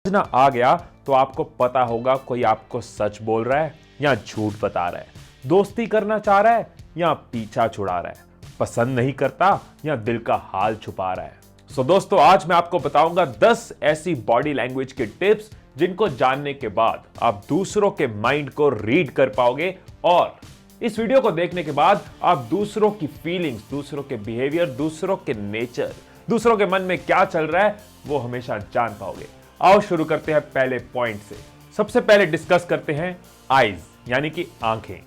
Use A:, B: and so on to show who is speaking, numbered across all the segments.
A: समझना आ गया तो आपको पता होगा कोई आपको सच बोल रहा है या झूठ बता रहा है, दोस्ती करना चाह रहा है या पीछा छुड़ा रहा है, पसंद नहीं करता या दिल का हाल छुपा रहा है। दोस्तों, आज मैं आपको बताऊंगा 10 ऐसी बॉडी लैंग्वेज के टिप्स जिनको जानने के बाद आप दूसरों के माइंड को रीड कर पाओगे और इस वीडियो को देखने के बाद आप दूसरों की फीलिंग्स, दूसरों के बिहेवियर, दूसरों के नेचर, दूसरों के मन में क्या चल रहा है वो हमेशा जान पाओगे। आओ शुरू करते हैं पहले पॉइंट से। सबसे पहले डिस्कस करते हैं आईज यानी कि आंखें।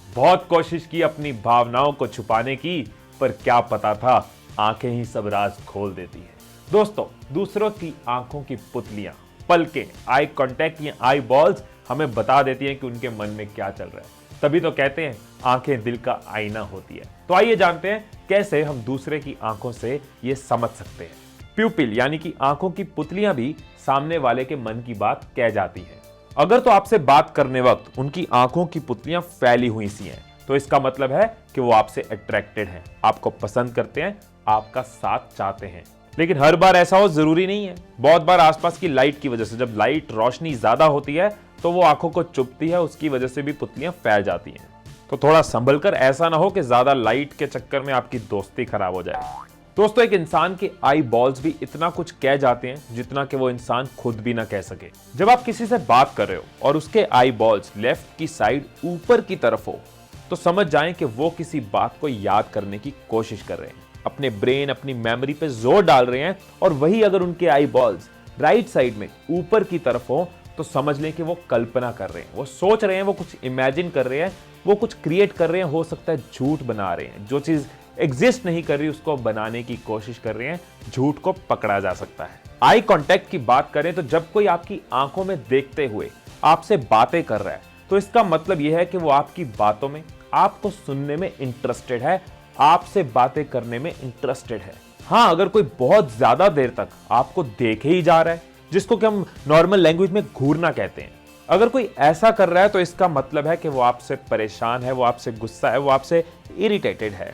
A: बहुत कोशिश की अपनी भावनाओं को छुपाने की, पर क्या पता था आंखें ही सब राज खोल देती है। दोस्तों, दूसरों की आंखों की पुतलियां, पलकें, आई कांटेक्ट या आई बॉल्स हमें बता देती हैं कि उनके मन में क्या चल रहा है। तभी तो कहते हैं आंखें दिल का आईना होती है। तो आइए जानते हैं कैसे हम दूसरे की आंखों से ये समझ सकते हैं। प्यूपिल यानी कि आंखों की पुतलियां भी सामने वाले के मन की बात कह जाती हैं। अगर तो आपसे बात करने वक्त उनकी आंखों की पुतलियां फैली हुई सी हैं, तो इसका मतलब है कि वो आपसे अट्रैक्टेड हैं, आपको पसंद करते हैं, आपका साथ चाहते हैं। लेकिन हर बार ऐसा हो जरूरी नहीं है। बहुत बार आसपास की लाइट की वजह से, जब लाइट रोशनी ज्यादा होती है तो वो आंखों को चुभती है, उसकी वजह से भी पुतलियां फैल जाती हैं। तो थोड़ा संभल कर, ऐसा ना हो कि ज्यादा लाइट के चक्कर में आपकी दोस्ती खराब हो जाए। दोस्तों, एक इंसान के आई बॉल्स भी इतना कुछ कह जाते हैं जितना कि वो इंसान खुद भी ना कह सके। जब आप किसी से बात कर रहे हो और उसके आई बॉल्स लेफ्ट की साइड ऊपर की तरफ हो, तो समझ जाएं कि वो किसी बात को याद करने की कोशिश कर रहे हैं, अपने ब्रेन, अपनी मेमोरी पे जोर डाल रहे हैं। और वही अगर उनके आई बॉल्स राइट साइड में ऊपर की तरफ हो, तो समझ लें कि वो कल्पना कर रहे हैं, वो सोच रहे हैं, वो कुछ इमेजिन कर रहे हैं, वो कुछ क्रिएट कर रहे हैं। हो सकता है झूठ बना रहे हैं, जो चीज एग्जिस्ट नहीं कर रही उसको बनाने की कोशिश कर रहे हैं। झूठ को पकड़ा जा सकता है। आई कांटेक्ट की बात करें तो जब कोई आपकी आंखों में देखते हुए आपसे बातें कर रहा है, तो इसका मतलब यह है कि वो आपकी बातों में, आपको सुनने में इंटरेस्टेड है, आपसे बातें करने में इंटरेस्टेड है। हाँ, अगर कोई बहुत ज्यादा देर तक आपको देखे ही जा रहा है, जिसको कि हम नॉर्मल लैंग्वेज में घूरना कहते हैं, अगर कोई ऐसा कर रहा है तो इसका मतलब है कि वो आपसे परेशान है, वो आपसे गुस्सा है, वो आपसे इरिटेटेड है।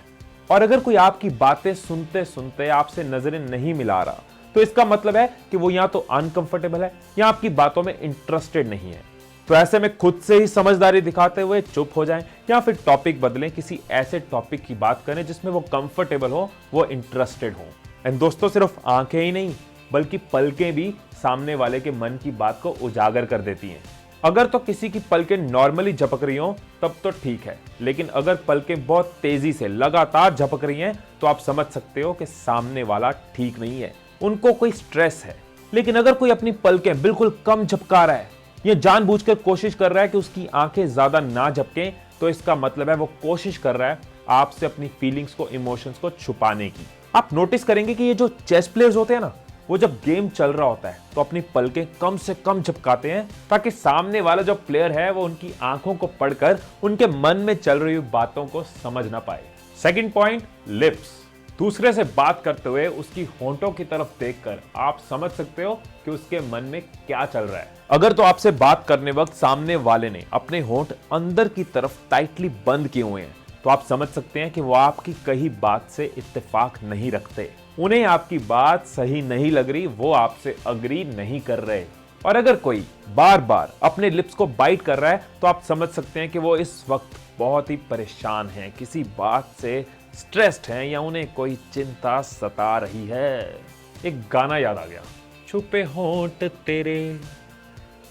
A: और अगर कोई आपकी बातें सुनते सुनते आपसे नजरें नहीं मिला रहा, तो इसका मतलब है कि वो या तो अनकंफर्टेबल है या आपकी बातों में इंटरेस्टेड नहीं है। तो ऐसे में खुद से ही समझदारी दिखाते हुए चुप हो जाएं या फिर टॉपिक बदलें, किसी ऐसे टॉपिक की बात करें जिसमें वो कंफर्टेबल हो, वो इंटरेस्टेड हो। एंड दोस्तों, सिर्फ आंखें ही नहीं बल्कि पलकें भी सामने वाले के मन की बात को उजागर कर देती हैं। अगर तो किसी की पलकें नॉर्मली झपक रही हो तब तो ठीक है, लेकिन अगर पलकें बहुत तेजी से लगातार झपक रही हैं तो आप समझ सकते हो कि सामने वाला ठीक नहीं है, उनको कोई स्ट्रेस है। लेकिन अगर कोई अपनी पलकें बिल्कुल कम झपका रहा है या जानबूझकर कोशिश कर रहा है कि उसकी आंखें ज्यादा ना झपकें, तो इसका मतलब है वो कोशिश कर रहा है आपसे अपनी फीलिंग्स को, इमोशंस को छुपाने की। आप नोटिस करेंगे कि ये जो चेस प्लेयर्स होते हैं ना, वो जब गेम चल रहा होता है तो अपनी पलकें कम से कम झपकाते हैं, ताकि सामने वाला जो प्लेयर है वो उनकी आंखों को पढ़कर उनके मन में चल रही बातों को समझ ना पाए। Second point, lips. दूसरे से बात करते हुए उसकी होंठों की तरफ देखकर आप समझ सकते हो कि उसके मन में क्या चल रहा है। अगर तो आपसे बात करने वक्त सामने वाले ने अपने होंठ अंदर की तरफ टाइटली बंद किए हुए हैं, तो आप समझ सकते हैं कि वो आपकी कही बात से इत्तेफाक नहीं रखते, उन्हें आपकी बात सही नहीं लग रही, वो आपसे अग्री नहीं कर रहे। और अगर कोई बार बार अपने लिप्स को बाइट कर रहा है, तो आप समझ सकते हैं कि वो इस वक्त बहुत ही परेशान हैं, किसी बात से स्ट्रेस्ड हैं या उन्हें कोई चिंता सता रही है। एक गाना याद आ गया, छुपे होंठ तेरे,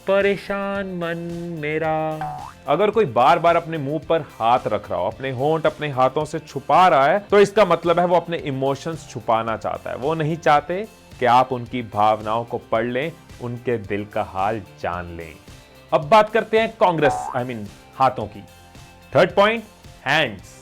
A: परेशान मन मेरा। अगर कोई बार बार अपने मुंह पर हाथ रख रहा हो, अपने होंठ अपने हाथों से छुपा रहा है, तो इसका मतलब है वो अपने इमोशंस छुपाना चाहता है। वो नहीं चाहते कि आप उनकी भावनाओं को पढ़ लें, उनके दिल का हाल जान लें। अब बात करते हैं हाथों की। Third point, hands.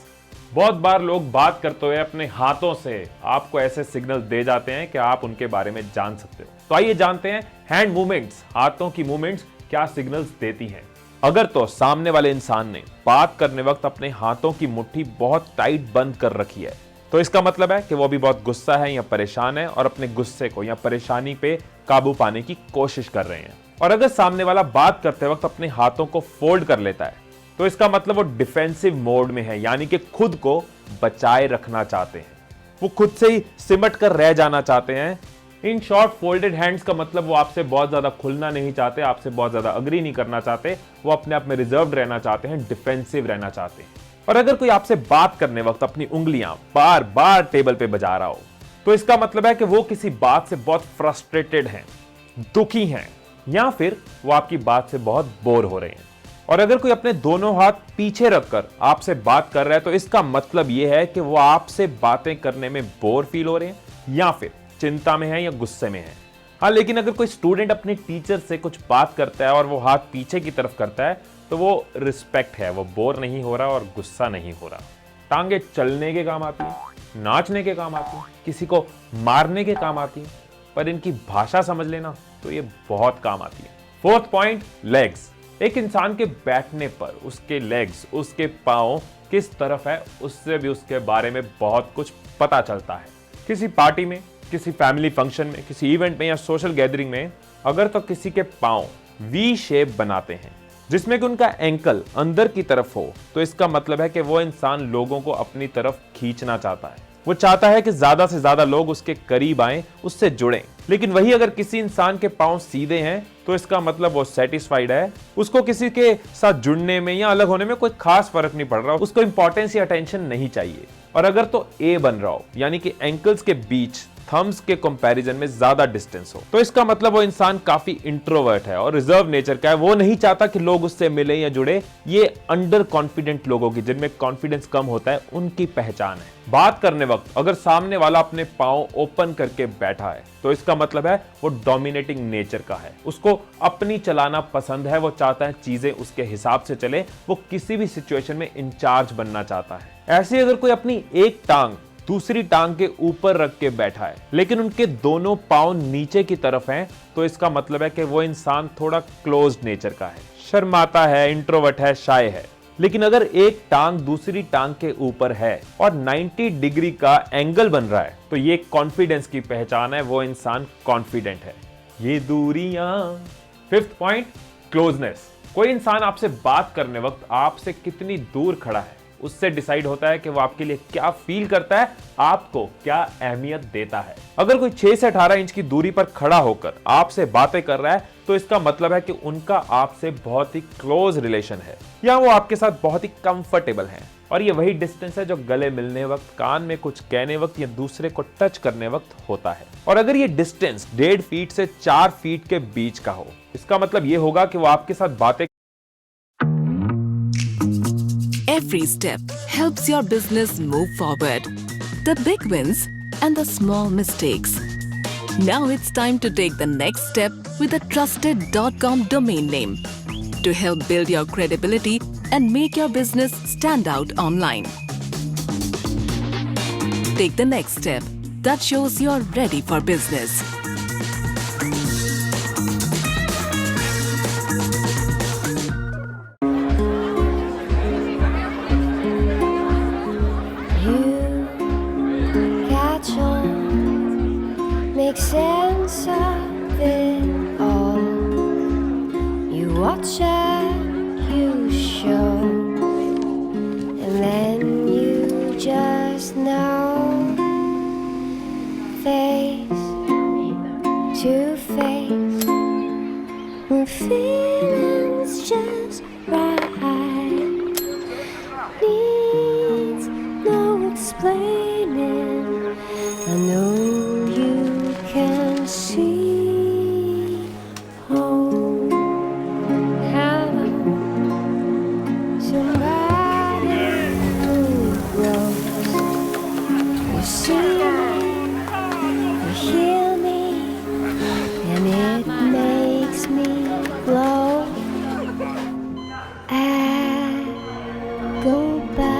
A: बहुत बार लोग बात करते हुए अपने हाथों से आपको ऐसे सिग्नल दे जाते हैं कि आप उनके बारे में जान सकते हो। तो आइए जानते हैं हैंड मूवमेंट्स, हाथों की मूवमेंट्स क्या सिग्नल्स देती हैं। अगर तो सामने वाले इंसान ने बात करने वक्त अपने हाथों की मुट्ठी बहुत टाइट बंद कर रखी है, तो इसका मतलब है कि वो भी बहुत गुस्सा है या परेशान है और अपने गुस्से को या परेशानी पे काबू पाने की कोशिश कर रहे हैं। और अगर सामने वाला बात करते वक्त अपने हाथों को फोल्ड कर लेता है, तो इसका मतलब वो डिफेंसिव मोड में है, यानी कि खुद को बचाए रखना चाहते हैं, वो खुद से ही सिमट कर रह जाना चाहते हैं इन शॉर्ट फोल्डेड हैंड्स का मतलब वो आपसे बहुत ज्यादा खुलना नहीं चाहते, आपसे बहुत ज्यादा अग्री नहीं करना चाहते, वो अपने आप में रिजर्व्ड रहना चाहते हैं, डिफेंसिव रहना चाहते हैं। और अगर कोई आपसे बात करने वक्त अपनी उंगलियां बार बार टेबल पे बजा रहा हो तो इसका मतलब है कि वो किसी बात से बहुत फ्रस्ट्रेटेड हैं, दुखी हैं, या फिर वो आपकी बात से बहुत बोर हो रहे हैं। और अगर कोई अपने दोनों हाथ पीछे रखकर आपसे बात कर रहा है तो इसका मतलब यह है कि वो आपसे बातें करने में बोर फील हो रहे हैं या फिर चिंता में है या गुस्से में है। हाँ, लेकिन अगर कोई स्टूडेंट अपने टीचर से कुछ बात करता है और वो हाथ पीछे की तरफ करता है तो वो रिस्पेक्ट है, वो बोर नहीं हो रहा और गुस्सा नहीं हो रहा। टांगे चलने के काम आती है, नाचने के काम आती है, किसी को मारने के काम आती है, पर इनकी भाषा समझ लेना तो ये बहुत काम आती है। Fourth point, legs. एक इंसान के बैठने पर उसके लेग्स, उसके पांव किस तरफ है, उससे भी उसके बारे में बहुत कुछ पता चलता है। किसी पार्टी में, किसी फैमिली फंक्शन में, किसी इवेंट में या सोशल गैदरिंग में अगर तो किसी के पांव वी शेप बनाते हैं जिसमें कि उनका एंकल अंदर की तरफ हो तो इसका मतलब है कि वो इंसान लोगों को अपनी तरफ खींचना चाहता है। वो चाहता है कि ज्यादा से ज्यादा लोग उसके करीब आएं, उससे जुड़ें। लेकिन वही अगर किसी इंसान के पांव सीधे हैं तो इसका मतलब वो सेटिस्फाइड है, उसको किसी के साथ जुड़ने में या अलग होने में कोई खास फर्क नहीं पड़ रहा, उसको इंपॉर्टेंस या अटेंशन नहीं चाहिए। और अगर तो ए बन रहा हो यानी कि एंकल्स के बीच थम्स के कंपैरिजन में ज्यादा डिस्टेंस हो तो इसका मतलब वो इंसान काफी इंट्रोवर्ट है और रिजर्व नेचर का है। वो नहीं चाहता कि लोग उससे मिले या जुड़े। ये अंडर कॉन्फिडेंट लोगों की, जिनमें कॉन्फिडेंस कम होता है, उनकी पहचान है। बात करने वक्त अगर सामने वाला अपने पांव ओपन करके बैठा है तो इसका मतलब है वो डोमिनेटिंग नेचर का है, उसको अपनी चलाना पसंद है, वो चाहता है चीजें उसके हिसाब से चले, वो किसी भी सिचुएशन में इंचार्ज बनना चाहता है। ऐसे अगर कोई अपनी एक टांग दूसरी टांग के ऊपर रख के बैठा है लेकिन उनके दोनों पांव नीचे की तरफ हैं तो इसका मतलब है कि वो इंसान थोड़ा क्लोज्ड नेचर का है, शर्माता है, इंट्रोवर्ट है, शाय है। लेकिन अगर एक टांग दूसरी टांग के ऊपर है और 90 डिग्री का एंगल बन रहा है तो ये कॉन्फिडेंस की पहचान है, वो इंसान कॉन्फिडेंट है। ये दूरियां। Fifth point, closeness. कोई इंसान आपसे बात करने वक्त आपसे कितनी दूर खड़ा है उससे डिसाइड होता है कि वो आपके लिए क्या फील करता है, आपको क्या अहमियत देता है। अगर कोई 6 से 18 इंच की दूरी पर खड़ा होकर आपसे बातें कर रहा है तो इसका मतलब है कि उनका आपसे बहुत ही क्लोज रिलेशन है या वो आपके साथ बहुत ही कंफर्टेबल है। और ये वही डिस्टेंस है जो गले मिलने वक्त, कान में कुछ कहने वक्त या दूसरे को टच करने वक्त होता है। और अगर ये डिस्टेंस 1.5 फीट से 4 फीट के बीच का हो इसका मतलब ये होगा कि वो आपके साथ बातें।
B: Every step helps your business move forward. The big wins and the small mistakes. Now it's time to take the next step with a trusted .com domain name to help build your credibility and make your business stand out online. Take the next step that shows you're ready for business.
C: Make sense of it all. You watch and you show, and then you just know. Face to face, when feelings just right. Needs no explaining. I know you can see. Oh, hello, somebody who grows. You see me, you hear me, and it makes me glow. I go by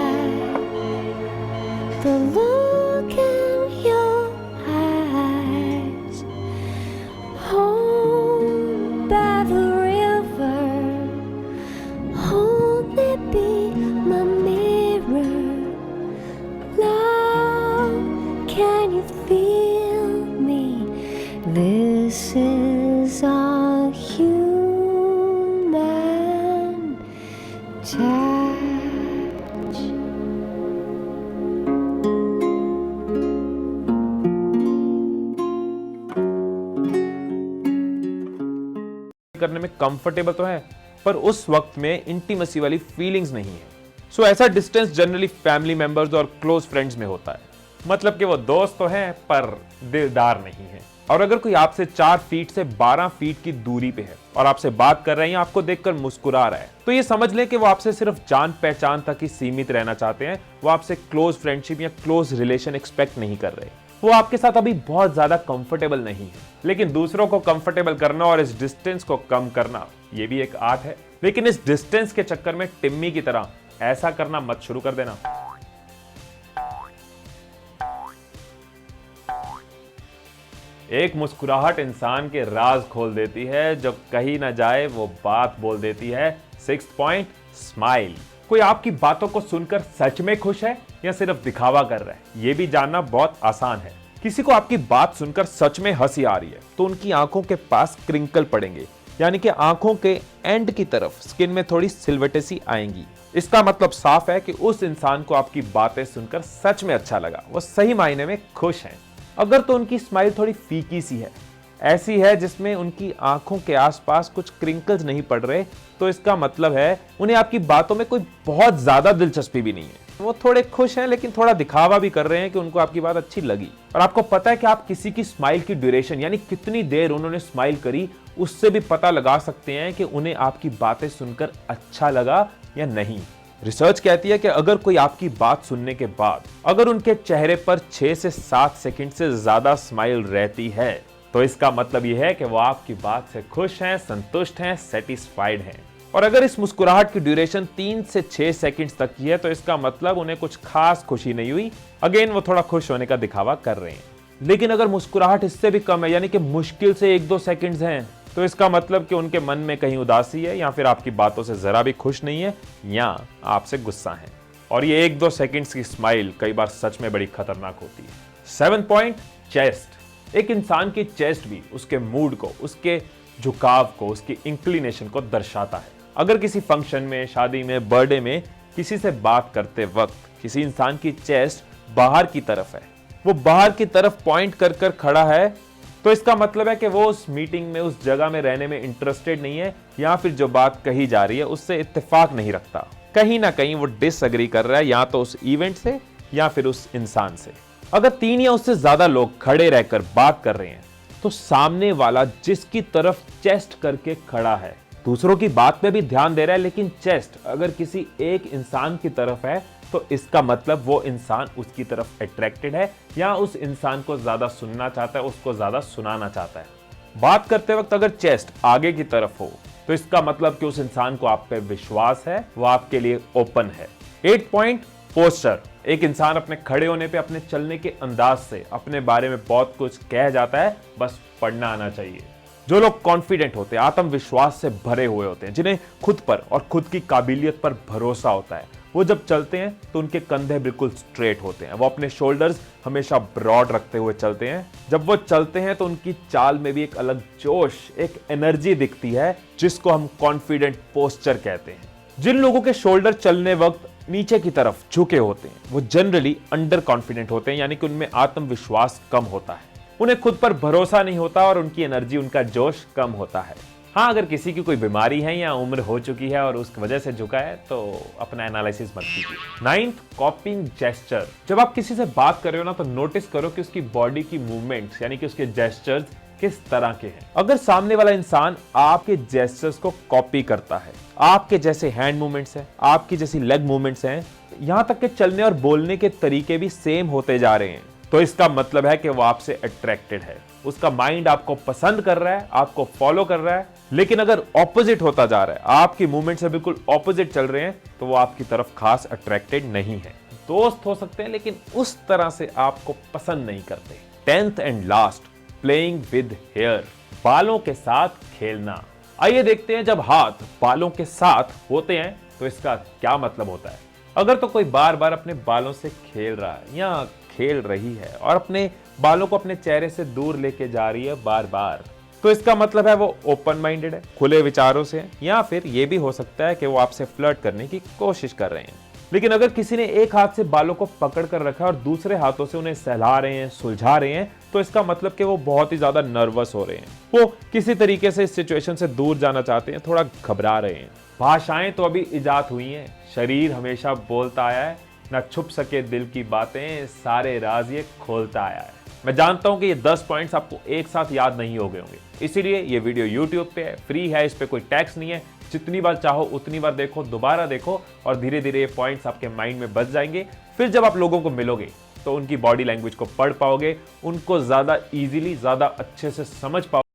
A: करने में comfortable तो है, पर उस वक्त में intimacy वाली feelings नहीं है। सो ऐसा डिस्टेंस जनरली फैमिली मेंबर्स और क्लोज फ्रेंड्स में होता है, मतलब कि वो दोस्त तो हैं पर दिलदार नहीं है। और अगर कोई आपसे 4 फीट से 12 फीट की दूरी पे है और आपसे बात कर रहे हैं या आपको देखकर मुस्कुरा रहा है, तो ये समझ लें कि वो आपसे सिर्फ जान पहचान तक ही सीमित रहना चाहते हैं। वो आपसे क्लोज फ्रेंडशिप या क्लोज रिलेशन एक्सपेक्ट नहीं कर रहे। वो आपके साथ अभी बहुत ज्यादा कंफर्टेबल नहीं है। लेकिन दूसरों को कंफर्टेबल करना और इस डिस्टेंस को कम करना, ये भी एक आर्ट है। लेकिन इस डिस्टेंस के चक्कर में टिम्मी की तरह ऐसा करना मत शुरू कर देना। एक मुस्कुराहट इंसान के राज खोल देती है, जो कहीं ना जाए वो बात बोल देती है। 6th point, smile. कोई आपकी बातों को सुनकर सच में खुश है या सिर्फ दिखावा कर रहा है, ये भी जानना बहुत आसान है। किसी को आपकी बात सुनकर सच में हंसी आ रही है तो उनकी आंखों के पास क्रिंकल पड़ेंगे, यानी कि आंखों के एंड की तरफ स्किन में थोड़ी सिलवटें सी आएंगी। इसका मतलब साफ है कि उस इंसान को आपकी बातें सुनकर सच में अच्छा लगा, वो सही मायने में खुश हैं। अगर तो उनकी स्माइल थोड़ी फीकी सी है, ऐसी है जिसमें उनकी आंखों के आसपास कुछ क्रिंकल्स नहीं पड़ रहे, तो इसका मतलब है उन्हें आपकी बातों में कोई बहुत ज्यादा दिलचस्पी भी नहीं है। वो थोड़े खुश हैं लेकिन थोड़ा दिखावा भी कर रहे हैं कि उनको आपकी बात अच्छी लगी। और आपको पता है कि आप किसी की स्माइल की ड्यूरेशन, यानी कितनी देर उन्होंने स्माइल करी, उससे भी पता लगा सकते हैं कि उन्हें आपकी बातें सुनकर अच्छा लगा या नहीं। रिसर्च कहती है कि अगर कोई आपकी बात सुनने के बाद अगर उनके चेहरे पर 6 से 7 सेकंड से ज्यादा स्माइल रहती है, तो इसका मतलब यह है कि वो आपकी बात से खुश हैं, संतुष्ट हैं, सेटिस्फाइड हैं। और अगर इस मुस्कुराहट की ड्यूरेशन 3 से 6 सेकंड्स तक की है, तो इसका मतलब उन्हें कुछ खास खुशी नहीं हुई। अगेन वो थोड़ा खुश होने का दिखावा कर रहे हैं। लेकिन अगर मुस्कुराहट इससे भी कम है, यानी कि मुश्किल से 1-2 सेकंड्स हैं, तो इसका मतलब कि उनके मन में कहीं उदासी है, या फिर आपकी बातों से जरा भी खुश नहीं है, या आपसे गुस्सा है। और ये 1-2 सेकंड्स की स्माइल कई बार सच में बड़ी खतरनाक होती है। 7th point, chest. एक इंसान की चेस्ट भी उसके मूड को, उसके झुकाव को, उसकी इंक्लिनेशन को दर्शाता है। अगर किसी फंक्शन में, शादी में, बर्थडे में किसी से बात करते वक्त किसी इंसान की चेस्ट बाहर की तरफ है, वो बाहर की तरफ पॉइंट कर कर खड़ा है, तो इसका मतलब है कि वो उस मीटिंग में, उस जगह में रहने में इंटरेस्टेड नहीं है, या फिर जो बात कही जा रही है उससे इत्तेफाक नहीं रखता। कहीं ना कहीं वो डिसएग्री कर रहा है, या तो उस इवेंट से या फिर उस इंसान से। अगर 3 या उससे ज्यादा लोग खड़े रहकर बात कर रहे हैं, तो सामने वाला जिसकी तरफ चेस्ट करके खड़ा है, दूसरों की बात पे भी ध्यान दे रहा है, लेकिन चेस्ट अगर किसी एक इंसान की तरफ है, तो इसका मतलब वो इंसान उसकी तरफ अट्रैक्टेड है, या उस इंसान को ज्यादा सुनना चाहता है, उसको ज्यादा सुनाना चाहता है। बात करते वक्त अगर चेस्ट आगे की तरफ हो, तो इसका मतलब कि उस इंसान को आप पे विश्वास है, वो आपके लिए ओपन है। 8th point, posture. एक इंसान अपने खड़े होने पे, अपने चलने के अंदाज से अपने बारे में बहुत कुछ कह जाता है, बस पढ़ना आना चाहिए। जो लोग कॉन्फिडेंट होते हैं, आत्मविश्वास से भरे हुए होते हैं, जिन्हें खुद पर और खुद की काबिलियत पर भरोसा होता है, वो जब चलते हैं तो उनके कंधे बिल्कुल स्ट्रेट होते हैं। वो अपने शोल्डर्स हमेशा ब्रॉड रखते हुए चलते हैं। जब वो चलते हैं तो उनकी चाल में भी एक अलग जोश, एक एनर्जी दिखती है, जिसको हम कॉन्फिडेंट पोस्चर कहते हैं। जिन लोगों के शोल्डर चलने वक्त नीचे की तरफ झुके होते हैं, वो जनरली अंडर कॉन्फिडेंट होते हैं, यानी कि उनमें आत्मविश्वास कम होता है, उन्हें खुद पर भरोसा नहीं होता और उनकी एनर्जी, उनका जोश कम होता है। हाँ, अगर किसी की कोई बीमारी है या उम्र हो चुकी है और उस वजह से झुका है, तो अपना एनालिसिस मत कीजिए। 9th, कॉपिंग gesture. जब आप किसी से बात कर रहे हो ना, तो नोटिस करो कि उसकी बॉडी की मूवमेंट्स, यानी कि उसके जेस्चर्स किस तरह के हैं। अगर सामने वाला इंसान आपके जेस्चर्स को कॉपी करता है, आपके जैसे हैंड मूवमेंट्स हैं, आपकी जैसी लेग मूवमेंट्स हैं, यहां तक कि चलने और बोलने के तरीके भी सेम होते जा रहे हैं, तो इसका मतलब है कि वो आपसे अट्रैक्टेड है, उसका माइंड आपको पसंद कर रहा है, आपको फॉलो कर रहा है। लेकिन अगर ऑपोजिट होता जा रहा है, आपकी मूवमेंट से बिल्कुल ऑपोजिट चल रहे हैं, तो वो आपकी तरफ खास अट्रैक्टेड नहीं है। दोस्त हो सकते हैं लेकिन उस तरह से आपको पसंद नहीं करते। 10th and last, playing with hair. बालों के साथ खेलना। आइए देखते हैं, जब हाथ बालों के साथ होते हैं तो इसका क्या मतलब होता है। अगर तो कोई बार बार अपने बालों से खेल रहा है या खेल रही है और अपने बालों को अपने चेहरे से दूर लेके जा रही है बार बार, तो इसका मतलब है वो ओपन माइंडेड है, खुले विचारों से है, या फिर ये भी हो सकता है कि वो आपसे फ्लर्ट करने की कोशिश कर रहे हैं। लेकिन अगर किसी ने एक हाथ से बालों को पकड़ कर रखा है और दूसरे हाथों से उन्हें सहला रहे हैं, सुलझा रहे हैं, तो इसका मतलब कि वो बहुत ही ज्यादा नर्वस हो रहे हैं, वो किसी तरीके से इस सिचुएशन से दूर जाना चाहते हैं, थोड़ा घबरा रहे हैं। भाषाएं तो अभी इजाद हुई हैं, शरीर हमेशा बोलता आया है, ना छुप सके दिल की बातें, सारे राज ये खोलता आया है। मैं जानता हूं कि ये 10 पॉइंट्स आपको एक साथ याद नहीं हो गए होंगे, इसीलिए ये वीडियो YouTube पे है, फ्री है, इस पे कोई टैक्स नहीं है। जितनी बार चाहो उतनी बार देखो, दोबारा देखो और धीरे धीरे ये पॉइंट्स आपके माइंड में बच जाएंगे। फिर जब आप लोगों को मिलोगे तो उनकी बॉडी लैंग्वेज को पढ़ पाओगे, उनको ज्यादा इजीली, ज्यादा अच्छे से समझ पाओगे।